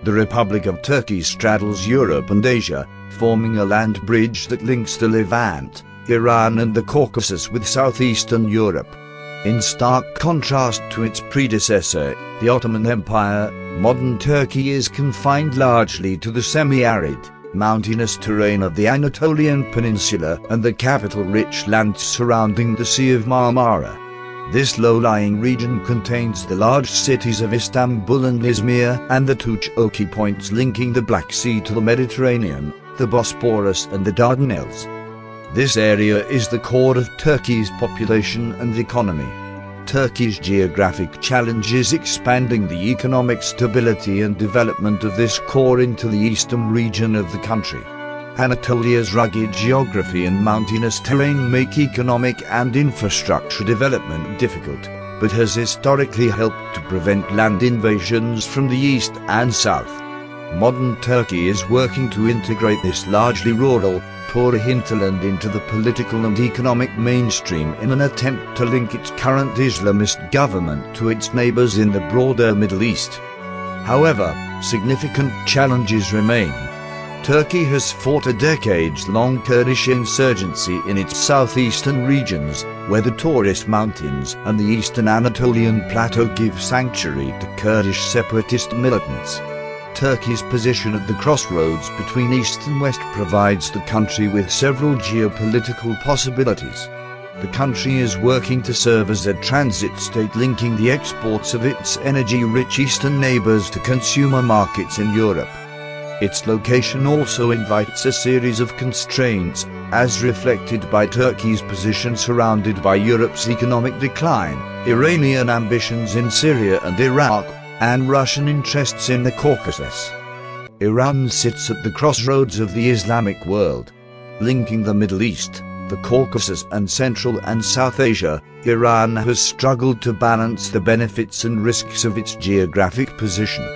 The Republic of Turkey straddles Europe and Asia, forming a land bridge that links the Levant, Iran and the Caucasus with southeastern Europe. In stark contrast to its predecessor, the Ottoman Empire, modern Turkey is confined largely to the semi-arid, mountainous terrain of the Anatolian Peninsula and the capital-rich lands surrounding the Sea of Marmara. This low-lying region contains the large cities of Istanbul and Izmir and the two choke points linking the Black Sea to the Mediterranean, the Bosporus and the Dardanelles. This area is the core of Turkey's population and economy. Turkey's geographic challenge is expanding the economic stability and development of this core into the eastern region of the country. Anatolia's rugged geography and mountainous terrain make economic and infrastructure development difficult, but has historically helped to prevent land invasions from the east and south. Modern Turkey is working to integrate this largely rural, poor hinterland into the political and economic mainstream in an attempt to link its current Islamist government to its neighbors in the broader Middle East. However, significant challenges remain. Turkey has fought a decades-long Kurdish insurgency in its southeastern regions, where the Taurus Mountains and the eastern Anatolian Plateau give sanctuary to Kurdish separatist militants. Turkey's position at the crossroads between East and West provides the country with several geopolitical possibilities. The country is working to serve as a transit state linking the exports of its energy-rich eastern neighbors to consumer markets in Europe. Its location also invites a series of constraints, as reflected by Turkey's position surrounded by Europe's economic decline, Iranian ambitions in Syria and Iraq, and Russian interests in the Caucasus. Iran sits at the crossroads of the Islamic world. Linking the Middle East, the Caucasus and Central and South Asia, Iran has struggled to balance the benefits and risks of its geographic position.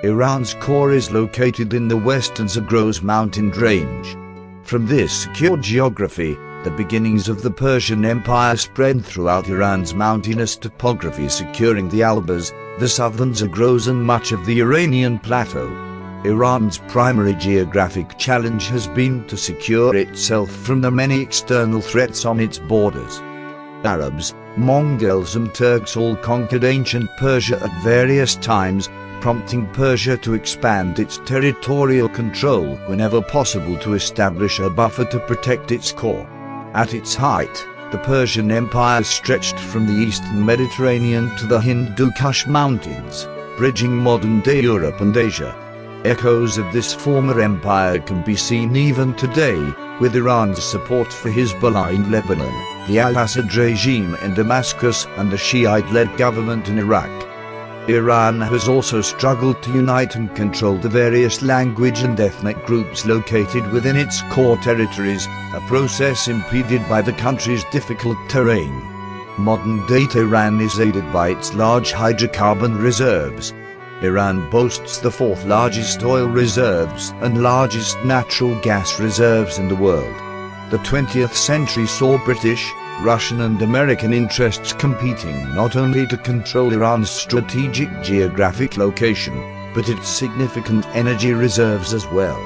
Iran's core is located in the western Zagros mountain range. From this secure geography, the beginnings of the Persian Empire spread throughout Iran's mountainous topography, securing the Albas, the southern Zagros and much of the Iranian plateau. Iran's primary geographic challenge has been to secure itself from the many external threats on its borders. Arabs, Mongols and Turks all conquered ancient Persia at various times, prompting Persia to expand its territorial control whenever possible to establish a buffer to protect its core. At its height, the Persian Empire stretched from the eastern Mediterranean to the Hindu Kush Mountains, bridging modern-day Europe and Asia. Echoes of this former empire can be seen even today, with Iran's support for Hezbollah in Lebanon, the Al-Assad regime in Damascus and the Shiite-led government in Iraq. Iran has also struggled to unite and control the various language and ethnic groups located within its core territories, a process impeded by the country's difficult terrain. Modern-day Iran is aided by its large hydrocarbon reserves. Iran boasts the fourth largest oil reserves and largest natural gas reserves in the world. The 20th century saw British, Russian and American interests competing not only to control Iran's strategic geographic location, but its significant energy reserves as well.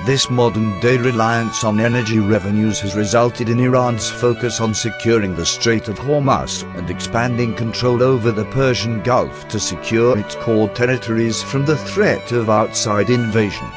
This modern-day reliance on energy revenues has resulted in Iran's focus on securing the Strait of Hormuz and expanding control over the Persian Gulf to secure its core territories from the threat of outside invasion.